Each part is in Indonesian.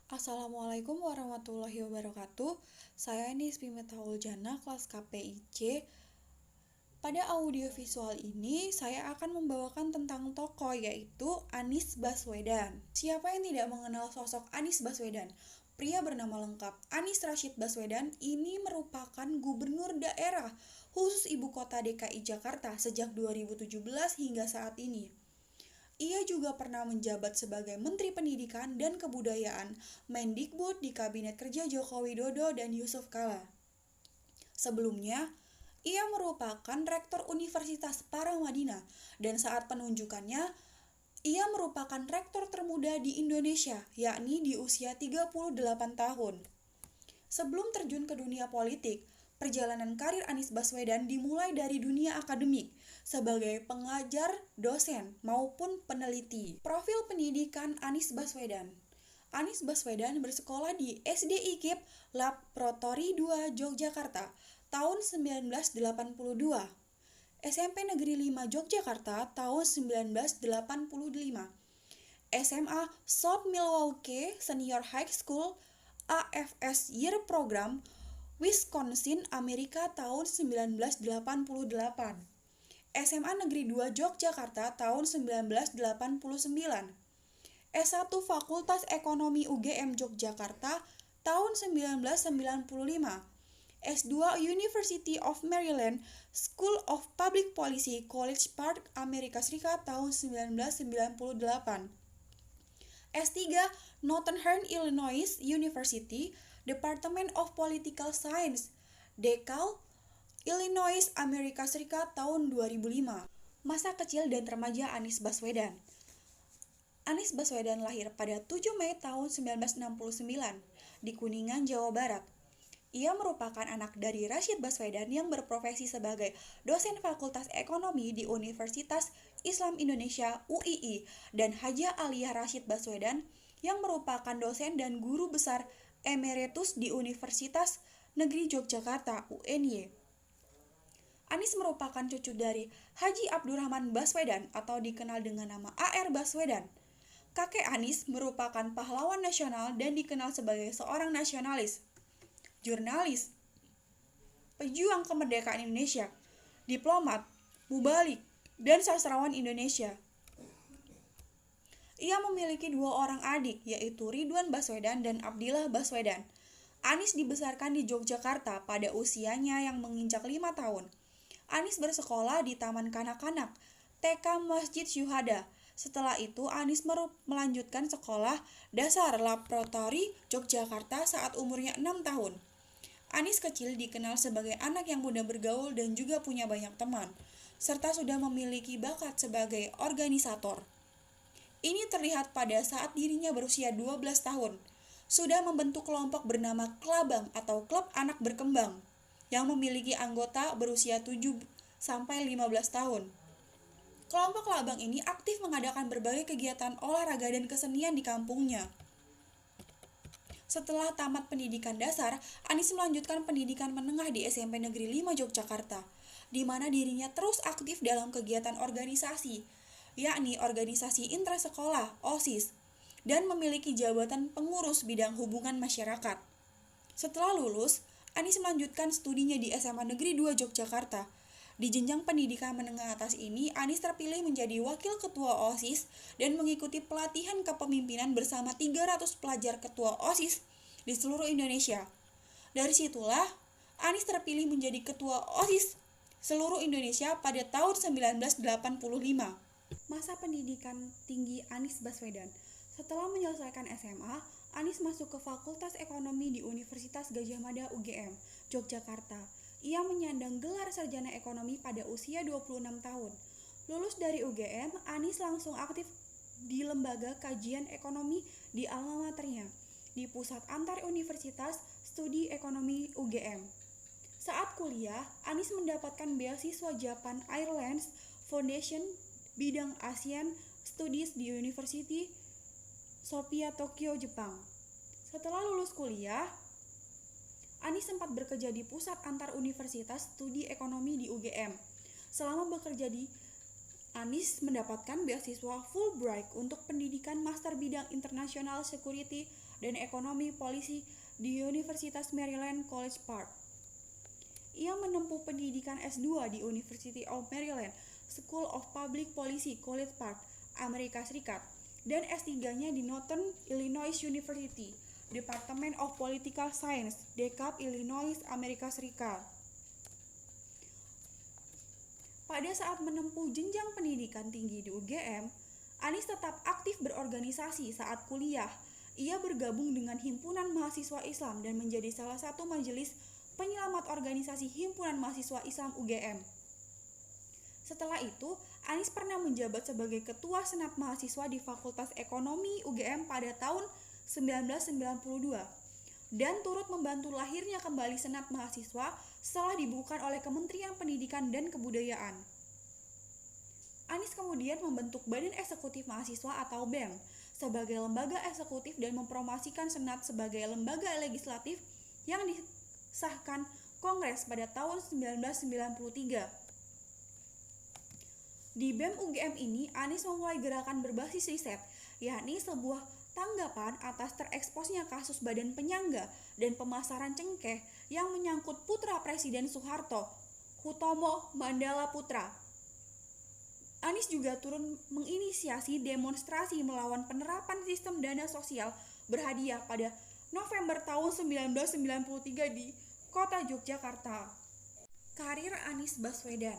Assalamualaikum warahmatullahi wabarakatuh. Saya Nisbi Metaul Jana, kelas KPIC. Pada audiovisual ini, saya akan membawakan tentang tokoh, yaitu Anies Baswedan. Siapa yang tidak mengenal sosok Anies Baswedan? Pria bernama lengkap Anies Rashid Baswedan ini merupakan gubernur daerah khusus ibu kota DKI Jakarta sejak 2017 hingga saat ini. Ia juga pernah menjabat sebagai Menteri Pendidikan dan Kebudayaan Mendikbud di Kabinet Kerja Joko Widodo dan Yusuf Kala. Sebelumnya, ia merupakan Rektor Universitas Paramadina dan saat penunjukannya, ia merupakan rektor termuda di Indonesia, yakni di usia 38 tahun. Sebelum terjun ke dunia politik, perjalanan karir Anies Baswedan dimulai dari dunia akademik sebagai pengajar, dosen, maupun peneliti. Profil pendidikan Anies Baswedan. Anies Baswedan bersekolah di SD IKIP Laboratory 2 Yogyakarta tahun 1982, SMP Negeri 5 Yogyakarta tahun 1985, SMA South Milwaukee Senior High School AFS Year Program Wisconsin, Amerika tahun 1988, SMA Negeri 2 Yogyakarta tahun 1989, S1 Fakultas Ekonomi UGM Yogyakarta tahun 1995, S2 University of Maryland School of Public Policy College Park, Amerika Serikat tahun 1998, S3 Northern Illinois University Department of Political Science, DeKalb, Illinois, Amerika Serikat tahun 2005. Masa kecil dan remaja Anies Baswedan. Anies Baswedan lahir pada 7 Mei tahun 1969 di Kuningan, Jawa Barat. Ia merupakan anak dari Rashid Baswedan yang berprofesi sebagai dosen Fakultas Ekonomi di Universitas Islam Indonesia (UII) dan Haja Aliyah Rashid Baswedan yang merupakan dosen dan guru besar emeritus di Universitas Negeri Yogyakarta (UNY). Anies merupakan cucu dari Haji Abdurrahman Baswedan atau dikenal dengan nama A.R. Baswedan. Kakek Anies merupakan pahlawan nasional dan dikenal sebagai seorang nasionalis, jurnalis, pejuang kemerdekaan Indonesia, diplomat, mubalik, dan sastrawan Indonesia. Ia memiliki dua orang adik, yaitu Ridwan Baswedan dan Abdillah Baswedan. Anies dibesarkan di Yogyakarta pada usianya yang menginjak 5 tahun. Anies bersekolah di Taman Kanak-Kanak, TK Masjid Syuhada. Setelah itu, Anies melanjutkan sekolah dasar Laboratory Yogyakarta saat umurnya 6 tahun. Anies kecil dikenal sebagai anak yang mudah bergaul dan juga punya banyak teman, serta sudah memiliki bakat sebagai organisator. Ini terlihat pada saat dirinya berusia 12 tahun, sudah membentuk kelompok bernama Klabang atau Klub Anak Berkembang, yang memiliki anggota berusia 7-15 tahun. Kelompok Klabang ini aktif mengadakan berbagai kegiatan olahraga dan kesenian di kampungnya. Setelah tamat pendidikan dasar, Anies melanjutkan pendidikan menengah di SMP Negeri 5 Yogyakarta, di mana dirinya terus aktif dalam kegiatan organisasi, yakni organisasi intrasekolah (OSIS), dan memiliki jabatan pengurus bidang hubungan masyarakat. Setelah lulus, Anies melanjutkan studinya di SMA Negeri 2 Yogyakarta. Di jenjang pendidikan menengah atas ini, Anies terpilih menjadi wakil ketua OSIS dan mengikuti pelatihan kepemimpinan bersama 300 pelajar ketua OSIS di seluruh Indonesia. Dari situlah, Anies terpilih menjadi ketua OSIS seluruh Indonesia pada tahun 1985. Masa pendidikan tinggi Anies Baswedan. Setelah menyelesaikan SMA, Anies masuk ke Fakultas Ekonomi di Universitas Gadjah Mada UGM, Yogyakarta. Ia menyandang gelar sarjana ekonomi pada usia 26 tahun. Lulus dari UGM, Anies langsung aktif di lembaga kajian ekonomi di alma maternya, di Pusat Antar Universitas Studi Ekonomi UGM. Saat kuliah, Anies mendapatkan beasiswa Japan Airlines Foundation bidang ASEAN Studies di University Sophia Tokyo, Jepang. Setelah lulus kuliah, Anies sempat bekerja di Pusat Antar Universitas Studi Ekonomi di UGM. Selama bekerja di Anies mendapatkan beasiswa Fulbright untuk pendidikan master bidang International Security dan Ekonomi Polisi di Universitas Maryland College Park. Ia menempuh pendidikan S2 di University of Maryland School of Public Policy College Park, Amerika Serikat, dan S3-nya di Northern Illinois University, Department of Political Science, DeKalb, Illinois, Amerika Serikat. Pada saat menempuh jenjang pendidikan tinggi di UGM, Anies tetap aktif berorganisasi saat kuliah. Ia bergabung dengan Himpunan Mahasiswa Islam dan menjadi salah satu majelis penyelamat organisasi Himpunan Mahasiswa Islam UGM. Setelah itu, Anies pernah menjabat sebagai Ketua Senat Mahasiswa di Fakultas Ekonomi UGM pada tahun 1992 dan turut membantu lahirnya kembali Senat Mahasiswa setelah dibukukan oleh Kementerian Pendidikan dan Kebudayaan. Anies kemudian membentuk Badan Eksekutif Mahasiswa atau BEM sebagai lembaga eksekutif dan mempromosikan Senat sebagai lembaga legislatif yang disahkan Kongres pada tahun 1993. Di BEM UGM ini, Anies memulai gerakan berbasis riset, yakni sebuah tanggapan atas tereksposnya kasus badan penyangga dan pemasaran cengkeh yang menyangkut putra Presiden Soeharto, Hutomo Mandala Putra. Anies juga turun menginisiasi demonstrasi melawan penerapan sistem dana sosial berhadiah pada November tahun 1993 di Kota Yogyakarta. Karir Anies Baswedan.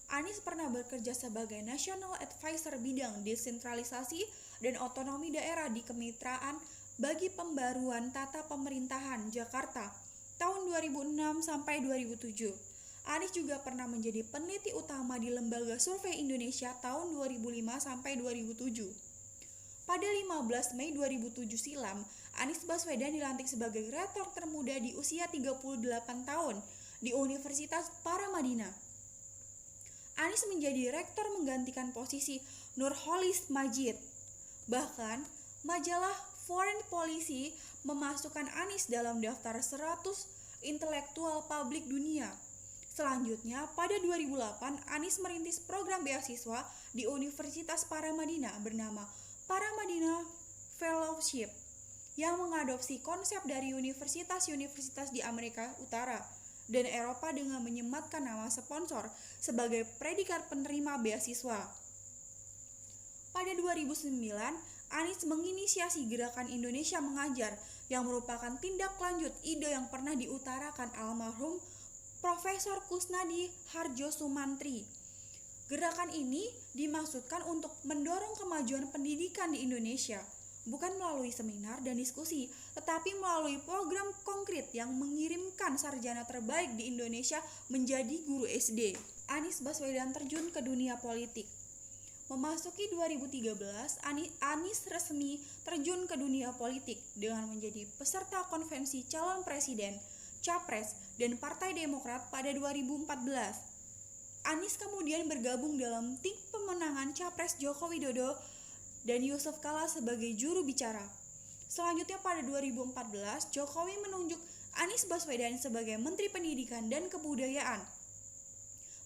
Anies pernah bekerja sebagai National Advisor bidang desentralisasi dan otonomi daerah di Kemitraan bagi Pembaruan Tata Pemerintahan Jakarta tahun 2006 sampai 2007. Anies juga pernah menjadi peneliti utama di Lembaga Survei Indonesia tahun 2005 sampai 2007. Pada 15 Mei 2007 silam, Anies Baswedan dilantik sebagai rektor termuda di usia 38 tahun di Universitas Paramadina. Anies menjadi rektor menggantikan posisi Nurholis Majid. Bahkan, majalah Foreign Policy memasukkan Anies dalam daftar 100 intelektual publik dunia. Selanjutnya, pada 2008, Anies merintis program beasiswa di Universitas Paramadina bernama Paramadina Fellowship yang mengadopsi konsep dari universitas-universitas di Amerika Utara dan Eropa dengan menyematkan nama sponsor sebagai predikat penerima beasiswa. Pada 2009, Anies menginisiasi Gerakan Indonesia Mengajar yang merupakan tindak lanjut ide yang pernah diutarakan almarhum Profesor Kusnadi Harjo Sumantri. Gerakan ini dimaksudkan untuk mendorong kemajuan pendidikan di Indonesia, bukan melalui seminar dan diskusi, tetapi melalui program konkret yang mengirimkan sarjana terbaik di Indonesia menjadi guru SD. Anies Baswedan terjun ke dunia politik. Memasuki 2013, Anies resmi terjun ke dunia politik dengan menjadi peserta konvensi calon presiden, capres, dan Partai Demokrat pada 2014. Anies kemudian bergabung dalam tim pemenangan Capres Joko Widodo dan Yusuf Kala sebagai juru bicara. Selanjutnya pada 2014, Jokowi menunjuk Anies Baswedan sebagai Menteri Pendidikan dan Kebudayaan.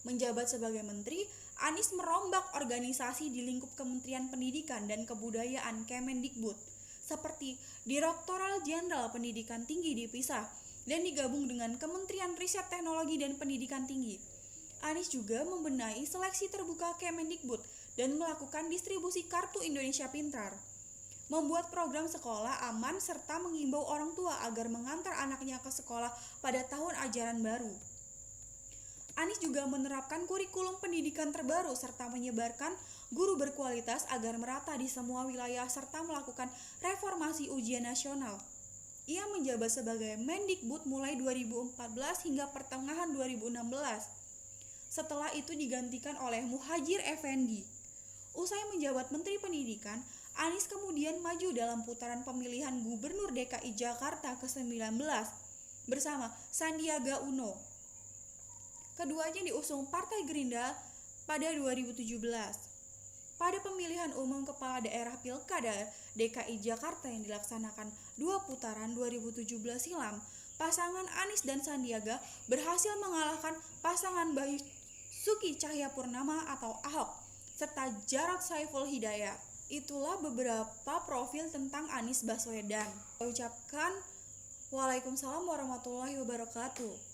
Menjabat sebagai menteri, Anies merombak organisasi di lingkup Kementerian Pendidikan dan Kebudayaan Kemendikbud, seperti Direktorat Jenderal Pendidikan Tinggi dipisah dan digabung dengan Kementerian Riset Teknologi dan Pendidikan Tinggi. Anies juga membenahi seleksi terbuka Kemendikbud dan melakukan distribusi Kartu Indonesia Pintar, membuat program sekolah aman serta mengimbau orang tua agar mengantar anaknya ke sekolah pada tahun ajaran baru. Anies juga menerapkan kurikulum pendidikan terbaru serta menyebarkan guru berkualitas agar merata di semua wilayah serta melakukan reformasi ujian nasional. Ia menjabat sebagai Mendikbud mulai 2014 hingga pertengahan 2016. Setelah itu digantikan oleh Muhadjir Effendi. Usai menjabat Menteri Pendidikan, Anies kemudian maju dalam putaran pemilihan Gubernur DKI Jakarta ke-19 bersama Sandiaga Uno. Keduanya diusung Partai Gerindra pada 2017. Pada pemilihan umum kepala daerah Pilkada DKI Jakarta yang dilaksanakan 2 putaran 2017 silam, pasangan Anies dan Sandiaga berhasil mengalahkan pasangan Basuki Cahayapurnama atau Ahok serta Jarod Saiful Hidayat. Itulah beberapa profil tentang Anies Baswedan. Saya ucapkan Waalaikumsalam warahmatullahi wabarakatuh.